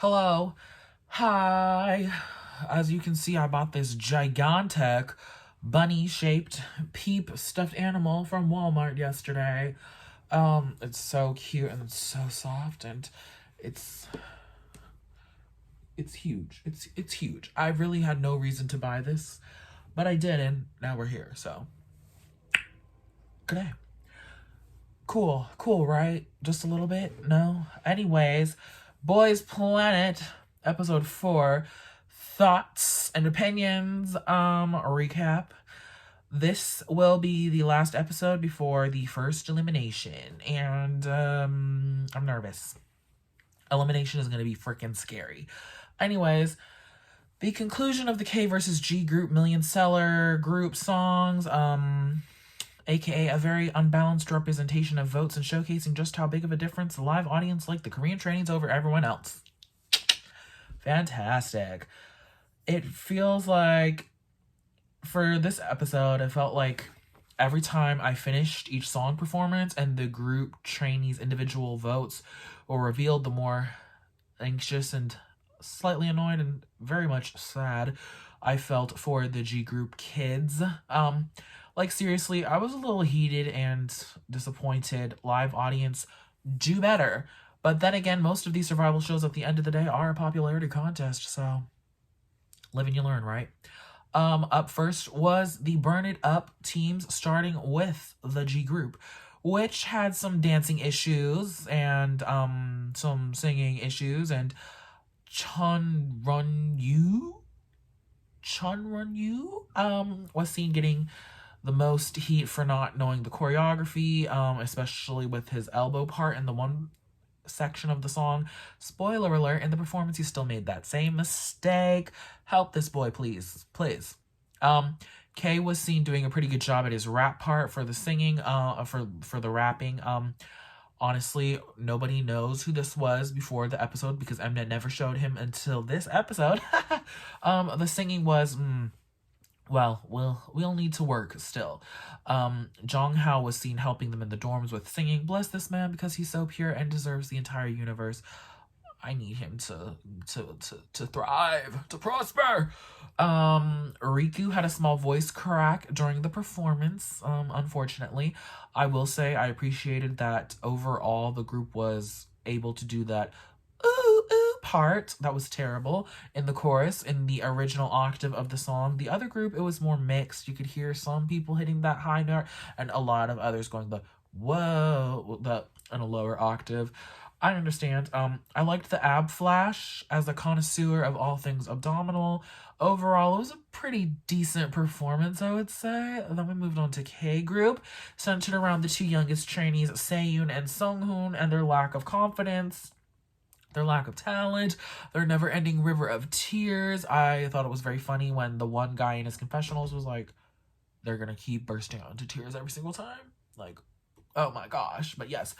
Hello. Hi. As you can see, I bought this gigantic bunny-shaped Peep stuffed animal from Walmart yesterday. It's so cute and it's so soft and it's it's huge. It's huge. I really had no reason to buy this, but I did, and now we're here. So, good day. Cool, right? Just a little bit? No? Anyways, Boys Planet, episode 4, thoughts and opinions, recap. This will be the last episode before the first elimination, and, I'm nervous. Elimination is gonna be freaking scary. Anyways, the conclusion of the K versus G group million seller group songs, aka a very unbalanced representation of votes and showcasing just how big of a difference the live audience liked the Korean trainings over everyone else. Fantastic. It feels like, for this episode, it felt like every time I finished each song performance and the group trainees' individual votes were revealed, the more anxious and slightly annoyed and very much sad I felt for the G group kids. Like, seriously, I was a little heated and disappointed. Live audience, do better. But then again, most of these survival shows at the end of the day are a popularity contest, so live and you learn, right? Up first was the Burn It Up teams, starting with the G group, which had some dancing issues and some singing issues, and Chunrunyu was seen getting the most heat for not knowing the choreography, especially with his elbow part in the one section of the song. Spoiler alert, in the performance he still made that same mistake. Help this boy, please. Kay was seen doing a pretty good job at his rap part for the singing, for the rapping. Honestly, nobody knows who this was before the episode because Mnet never showed him until this episode. The singing was, well, we'll need to work still. Jong Hao was seen helping them in the dorms with singing. Bless this man because he's so pure and deserves the entire universe. I need him to thrive, to prosper. Riku had a small voice crack during the performance, unfortunately. I will say I appreciated that overall the group was able to do that ooh ooh part that was terrible in the chorus in the original octave of the song. The other group, it was more mixed. You could hear some people hitting that high note and a lot of others going the whoa in a lower octave. I understand. I liked the ab flash as a connoisseur of all things abdominal. Overall, it was a pretty decent performance, I would say. Then we moved on to K group, centered around the two youngest trainees, Seyoon and Sunghoon, and their lack of confidence, their lack of talent, their never-ending river of tears. I thought it was very funny when the one guy in his confessionals was like, they're gonna keep bursting out into tears every single time. Like, oh my gosh. But yes.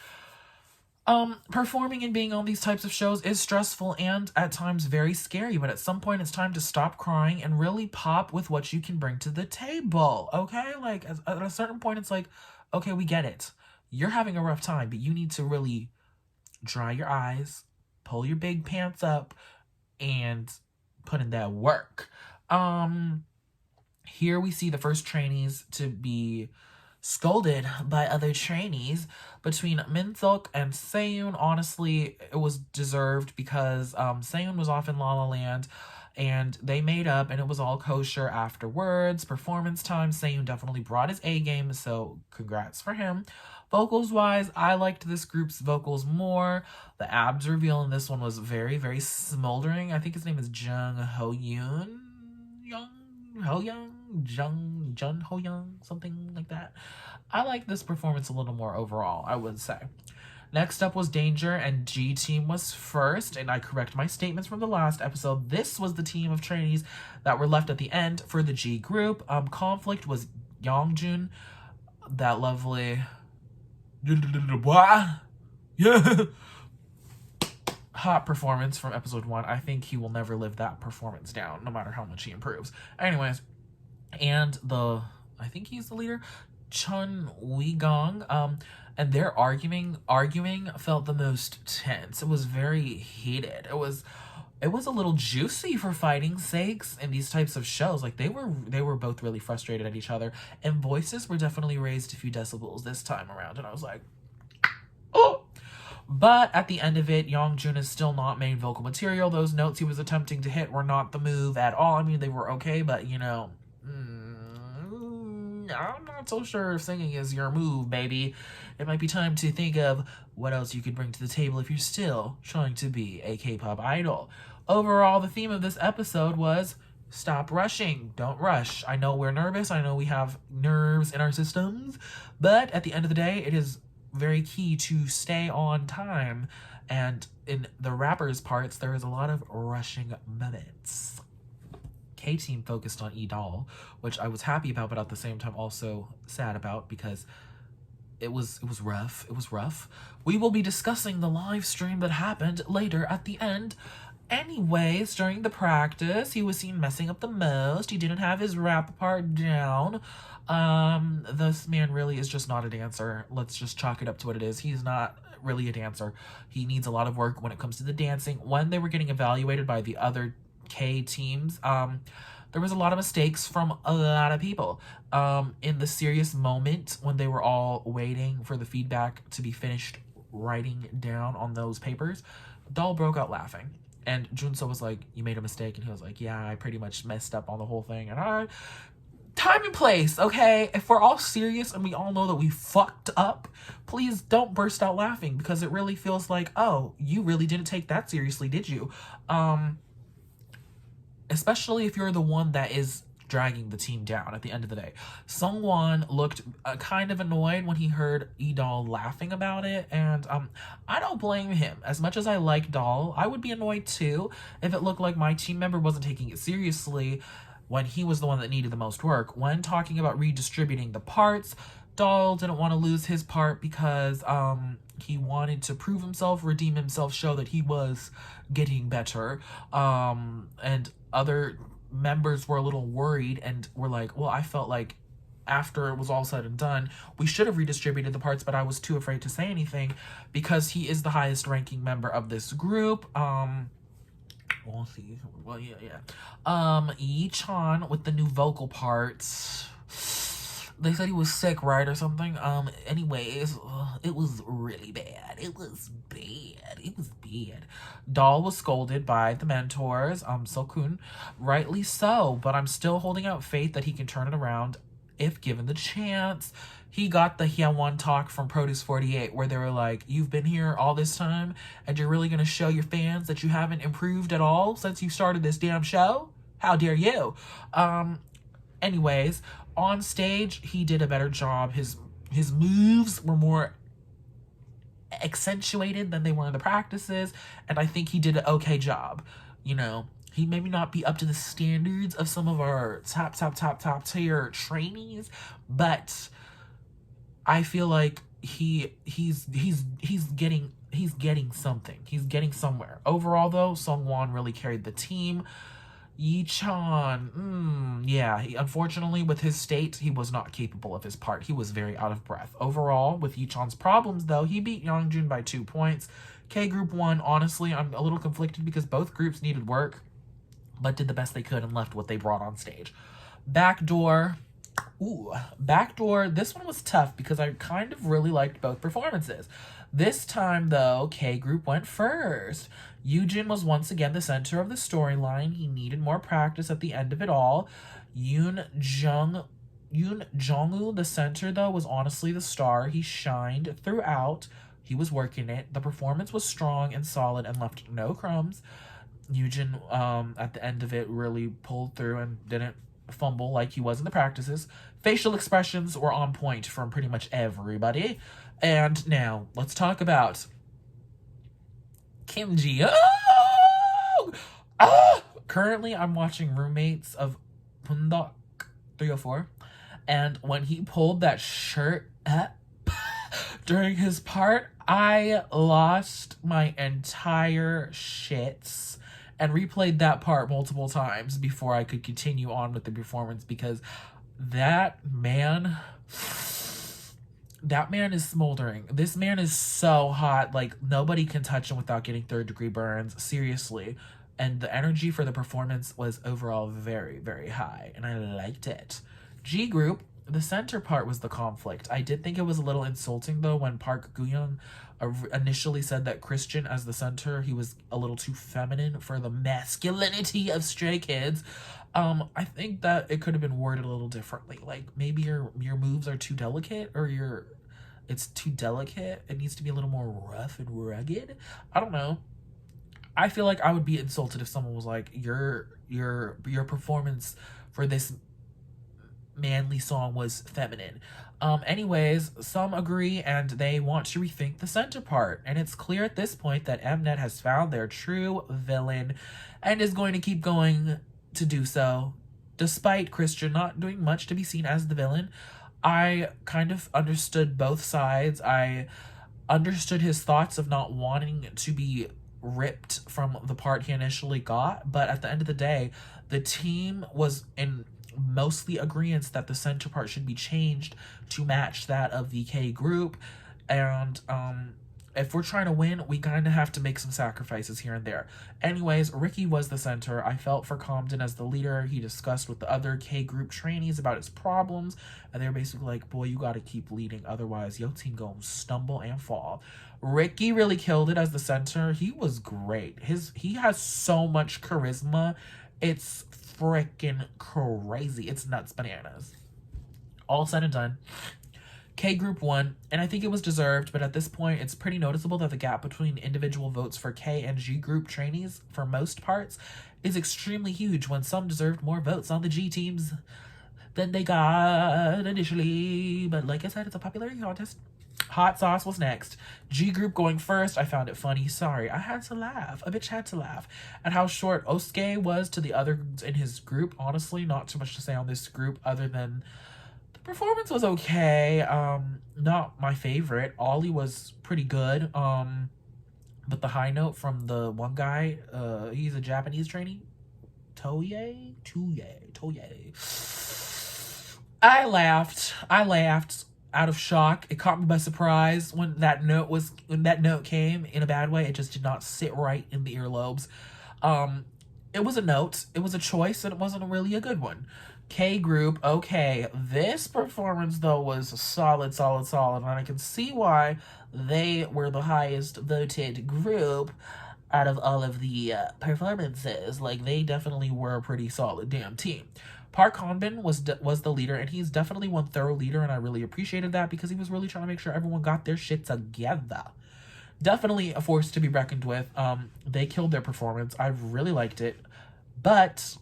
Performing and being on these types of shows is stressful and at times very scary, but at some point it's time to stop crying and really pop with what you can bring to the table, okay? Like, at a certain point, it's like, okay, we get it. You're having a rough time, but you need to really dry your eyes, pull your big pants up, and put in that work. Here we see the first trainees to be scolded by other trainees. Between Minseok and Seyoon, honestly, it was deserved because Seyoon was off in La La Land and they made up and it was all kosher afterwards. Performance time, Seyoon definitely brought his A game, so congrats for him. Vocals wise, I liked this group's vocals more. The abs reveal in this one was very, very smoldering. I think his name is Jung Ho Yoon. Jun Ho Young, something like that. I like this performance a little more overall, I would say. Next up was Danger, and G Team was first, and I correct my statements from the last episode. This was the team of trainees that were left at the end for the G group. Conflict was Yongjun, that lovely yeah hot performance from episode 1. I think he will never live that performance down, no matter how much he improves. Anyways, and I think he's the leader, Chun Wigong, and their arguing felt the most tense. It was very heated. It was it was a little juicy for fighting sakes in these types of shows. Like, they were both really frustrated at each other, and voices were definitely raised a few decibels this time around, and I was like, oh. But at the end of it, Youngjun is still not main vocal material. Those notes he was attempting to hit were not the move at all. I mean, they were okay, but you know, I'm not so sure if singing is your move, baby. It might be time to think of what else you could bring to the table if you're still trying to be a K-pop idol. Overall, the theme of this episode was stop rushing. Don't rush. I know we're nervous. I know we have nerves in our systems. But at the end of the day, it is very key to stay on time. And in the rappers' parts, there is a lot of rushing moments. K-Team focused on E-Doll, which I was happy about, but at the same time also sad about, because it was rough. It was rough. We will be discussing the live stream that happened later at the end. Anyways, during the practice, he was seen messing up the most. He didn't have his rap part down. This man really is just not a dancer. Let's just chalk it up to what it is. He's not really a dancer. He needs a lot of work when it comes to the dancing. When they were getting evaluated by the other K teams, there was a lot of mistakes from a lot of people. In the serious moment when they were all waiting for the feedback to be finished writing down on those papers, Doll broke out laughing. And Junso was like, you made a mistake. And he was like, yeah, I pretty much messed up on the whole thing. And time and place, okay? If we're all serious and we all know that we fucked up, please don't burst out laughing, because it really feels like, oh, you really didn't take that seriously, did you? Especially if you're the one that is dragging the team down at the end of the day. Seungwon looked kind of annoyed when he heard E-Doll laughing about it, and I don't blame him. As much as I like Doll, I would be annoyed too if it looked like my team member wasn't taking it seriously when he was the one that needed the most work. When talking about redistributing the parts, Doll didn't want to lose his part because he wanted to prove himself, redeem himself, show that he was getting better. And other members were a little worried and were like, well, I felt like after it was all said and done, we should have redistributed the parts, but I was too afraid to say anything because he is the highest ranking member of this group. We'll see. Well, yeah. Yi-chan with the new vocal parts. They said he was sick, right, or something? Anyways, it was really bad. It was bad. Doll was scolded by the mentors, Sokun. Rightly so, but I'm still holding out faith that he can turn it around if given the chance. He got the Hyewon talk from Produce 48, where they were like, you've been here all this time, and you're really gonna show your fans that you haven't improved at all since you started this damn show? How dare you? Anyways, on stage, he did a better job. His moves were more accentuated than they were in the practices, and I think he did an okay job. You know, he maybe not be up to the standards of some of our top tier trainees, but I feel like he's getting something. He's getting somewhere. Overall, though, Seungwon really carried the team. Yi-chan, unfortunately, with his state, he was not capable of his part. He was very out of breath. Overall, with Yi-chan's problems, though, he beat Youngjun by 2 points. K-Group won. Honestly, I'm a little conflicted because both groups needed work, but did the best they could and left what they brought on stage. Backdoor, this one was tough because I kind of really liked both performances. This time, though, K-Group went first. Yoojin was once again the center of the storyline. He needed more practice at the end of it all. Yoon Jong-woo, the center, though, was honestly the star. He shined throughout. He was working it. The performance was strong and solid and left no crumbs. Yoojin, at the end of it, really pulled through and didn't fumble like he was in the practices. Facial expressions were on point from pretty much everybody. And now, let's talk about Kim Ji-young! Currently, I'm watching Roommates of Pundok 304, and when he pulled that shirt up during his part, I lost my entire shits and replayed that part multiple times before I could continue on with the performance, because that man is smoldering. This man is so hot. Like, nobody can touch him without getting 3rd-degree burns. Seriously. and the energy for the performance was overall very, very high, and I liked it. G group, the center part was the conflict. I did think it was a little insulting though when Park Guyun initially said that Christian as the center, he was a little too feminine for the masculinity of Stray Kids. I think that it could have been worded a little differently. Like maybe your moves are too delicate, or it's too delicate. It needs to be a little more rough and rugged. I don't know. I feel like I would be insulted if someone was like, your performance for this manly song was feminine. Anyways, some agree and they want to rethink the center part, and it's clear at this point that Mnet has found their true villain and is going to keep going to do so. Despite Christian not doing much to be seen as the villain, I kind of understood both sides. I understood his thoughts of not wanting to be ripped from the part he initially got, but at the end of the day, the team was in mostly agreement that the center part should be changed to match that of the K group, and if we're trying to win, we kind of have to make some sacrifices here and there. Anyways, Ricky was the center. I felt for Comden as the leader. He discussed with the other K group trainees about his problems, and they were basically like, boy, you got to keep leading, otherwise your team gonna stumble and fall. Ricky really killed it as the center. He was great. He has so much charisma. It's freaking crazy. It's nuts bananas. All said and done, K group won, and I think it was deserved, but at this point, it's pretty noticeable that the gap between individual votes for K and G group trainees, for most parts, is extremely huge when some deserved more votes on the G teams than they got initially. But like I said, it's a popularity contest. Hot Sauce was next. G group going first. I found it funny. Sorry, I had to laugh. A bitch had to laugh at how short Osuke was to the others in his group. Honestly, not too much to say on this group other than the performance was okay. Not my favorite. Ollie was pretty good. But the high note from the one guy, he's a Japanese trainee. Toye. I laughed out of shock. It caught me by surprise when that note came in a bad way. It just did not sit right in the earlobes. It was a note, it was a choice, and it wasn't really a good one. K group, okay. This performance though was solid, and I can see why they were the highest voted group out of all of the performances. Like, they definitely were a pretty solid damn team. Park Hanbin was the leader, and he's definitely one thorough leader, and I really appreciated that because he was really trying to make sure everyone got their shit together. Definitely a force to be reckoned with. They killed their performance. I really liked it. But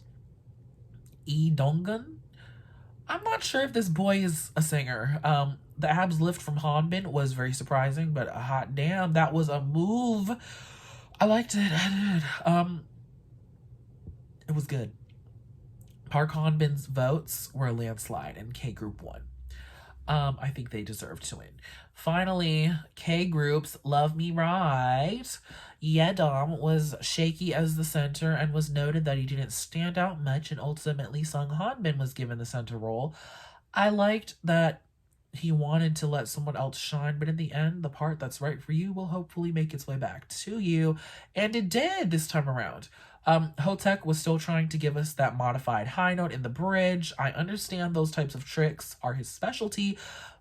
Lee Donggun, I'm not sure if this boy is a singer. The abs lift from Hanbin was very surprising, but hot damn, that was a move. I liked it. It was good. Park Hanbin's votes were a landslide, and K Group won. I think they deserve to win. Finally, K Group's Love Me Right. Yedam was shaky as the center and was noted that he didn't stand out much, and ultimately Sung Hanbin was given the center role. I liked that he wanted to let someone else shine, but in the end, the part that's right for you will hopefully make its way back to you, and it did this time around. Hotek was still trying to give us that modified high note in the bridge. I understand those types of tricks are his specialty,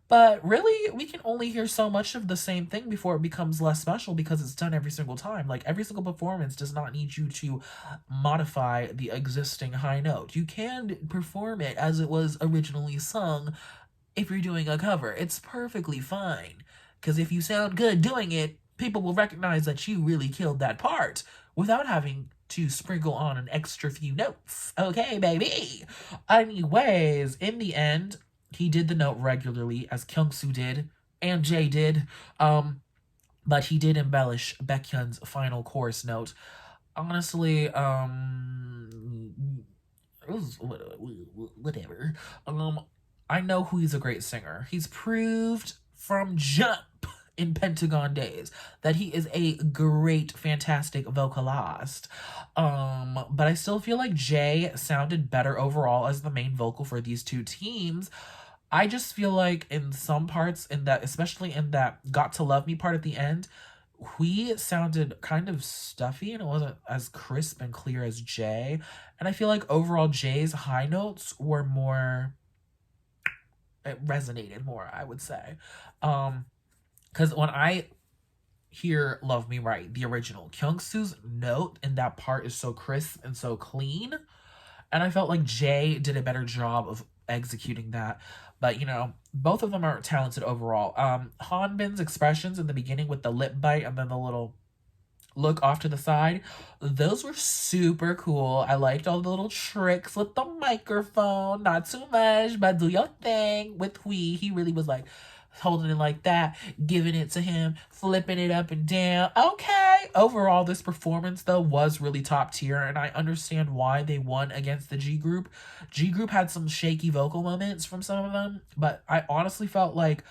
but really, we can only hear so much of the same thing before it becomes less special because it's done every single time. Like, every single performance does not need you to modify the existing high note. You can perform it as it was originally sung if you're doing a cover. It's perfectly fine, because if you sound good doing it, people will recognize that you really killed that part without having to sprinkle on an extra few notes. Okay, baby. Anyways, in the end, he did the note regularly, as Kyungsoo did, and Jay did, but he did embellish Baekhyun's final chorus note. Honestly, it was whatever. I know who he's a great singer. He's proved from jump in Pentagon Days that he is a great, fantastic vocalist. But I still feel like Jay sounded better overall as the main vocal for these two teams. I just feel like in some parts, in that, especially in that Got to Love Me part at the end, Hui sounded kind of stuffy and it wasn't as crisp and clear as Jay. And I feel like overall Jay's high notes were more, it resonated more, I would say. Because when I hear Love Me Right, the original, Kyungsu's note in that part is so crisp and so clean. And I felt like Jay did a better job of executing that. But, you know, both of them are talented overall. Hanbin's expressions in the beginning with the lip bite and then the little look off to the side, those were super cool. I liked all the little tricks with the microphone. Not too much, but do your thing. With Hui, he really was like holding it like that, giving it to him, flipping it up and down. Okay. Overall, this performance, though, was really top tier, and I understand why they won against the G Group. G Group had some shaky vocal moments from some of them, but I honestly felt like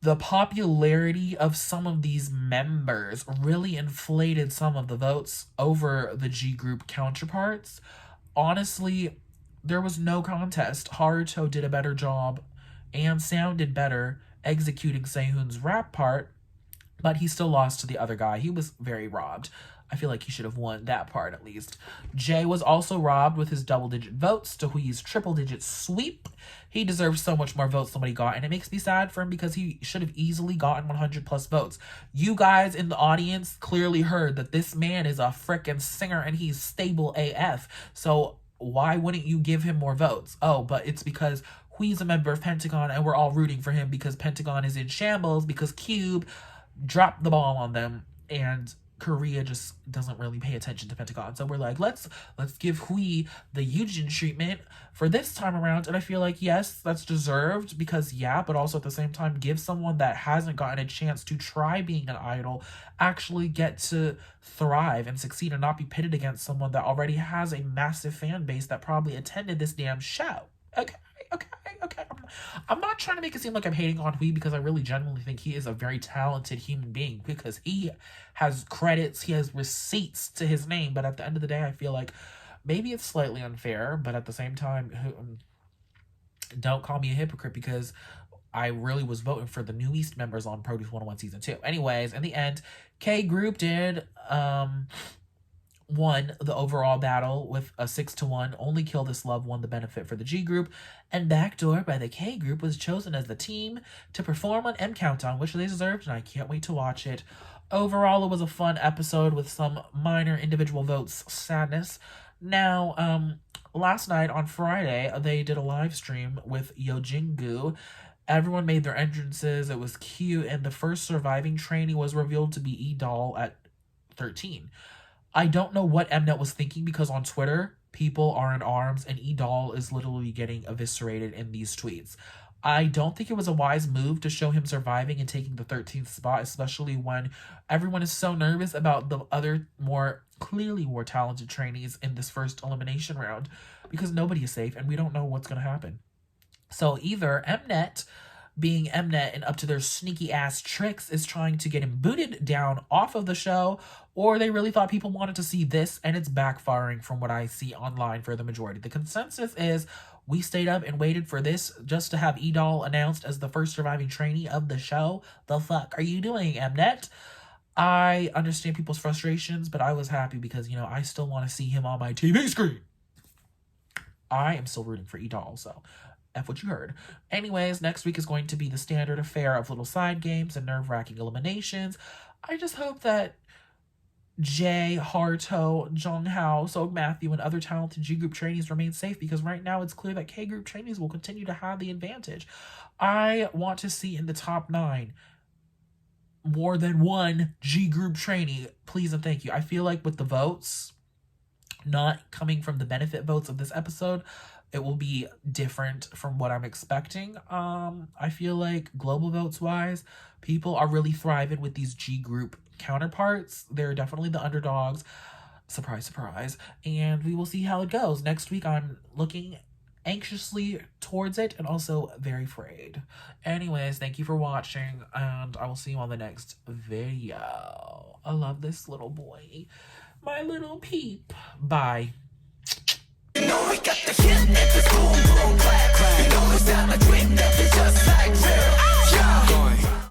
the popularity of some of these members really inflated some of the votes over the G Group counterparts. Honestly, there was no contest. Haruto did a better job and sounded better executing Sehun's rap part, but he still lost to the other guy. He was very robbed. I feel like he should have won that part at least. Jay was also robbed with his double-digit votes to Hui's triple-digit sweep. He deserves so much more votes than what he got, and it makes me sad for him because he should have easily gotten 100 plus votes. You guys in the audience clearly heard that this man is a frickin' singer and he's stable AF. So why wouldn't you give him more votes? Oh, but it's because Hui's a member of Pentagon and we're all rooting for him because Pentagon is in shambles because Cube dropped the ball on them and Korea just doesn't really pay attention to Pentagon. So we're like, let's give Hui the Yujin treatment for this time around. And I feel like, yes, that's deserved because, yeah, but also at the same time, give someone that hasn't gotten a chance to try being an idol actually get to thrive and succeed and not be pitted against someone that already has a massive fan base that probably attended this damn show. Okay. I'm not trying to make it seem like I'm hating on Hui because I really genuinely think he is a very talented human being because he has credits, he has receipts to his name, but at the end of the day, I feel like maybe it's slightly unfair, but at the same time, don't call me a hypocrite because I really was voting for the New East members on Produce 101 Season 2. Anyways, in the end, K Group did won the overall battle with a 6-1. Only Kill This Love won the benefit for the G Group, and Backdoor by the K Group was chosen as the team to perform on M Countdown, which they deserved, and I can't wait to watch it. Overall, it was a fun episode with some minor individual votes sadness. Now, last night on Friday, they did a live stream with Yojingu. Everyone made their entrances. It was cute, and the first surviving trainee was revealed to be E-Doll at 13. I don't know what Mnet was thinking because on Twitter, people are in arms and E-Doll is literally getting eviscerated in these tweets. I don't think it was a wise move to show him surviving and taking the 13th spot, especially when everyone is so nervous about the other clearly more talented trainees in this first elimination round because nobody is safe and we don't know what's going to happen. So either Mnet, being Mnet and up to their sneaky ass tricks, is trying to get him booted down off of the show, or they really thought people wanted to see this and it's backfiring from what I see online for the majority. The consensus is we stayed up and waited for this just to have E-Doll announced as the first surviving trainee of the show. The fuck are you doing, Mnet? I understand people's frustrations, but I was happy because, you know, I still want to see him on my TV screen. I am still rooting for E-Doll, so F what you heard. Anyways, next week is going to be the standard affair of little side games and nerve-wracking eliminations. I just hope that Jay, Haruto, Junghao, Seok Matthew, and other talented G Group trainees remain safe because right now it's clear that K Group trainees will continue to have the advantage. I want to see in the top 9 more than one G Group trainee. Please and thank you. I feel like with the votes not coming from the benefit votes of this episode, it will be different from what I'm expecting. I feel like global votes wise, people are really thriving with these G Group counterparts. They're definitely the underdogs. Surprise, surprise. And we will see how it goes. Next week, I'm looking anxiously towards it and also very afraid. Anyways, thank you for watching, and I will see you on the next video. I love this little boy. My little peep. Bye. You know we got the hit, boom, boom, clap, clap. You know we sound like dream, just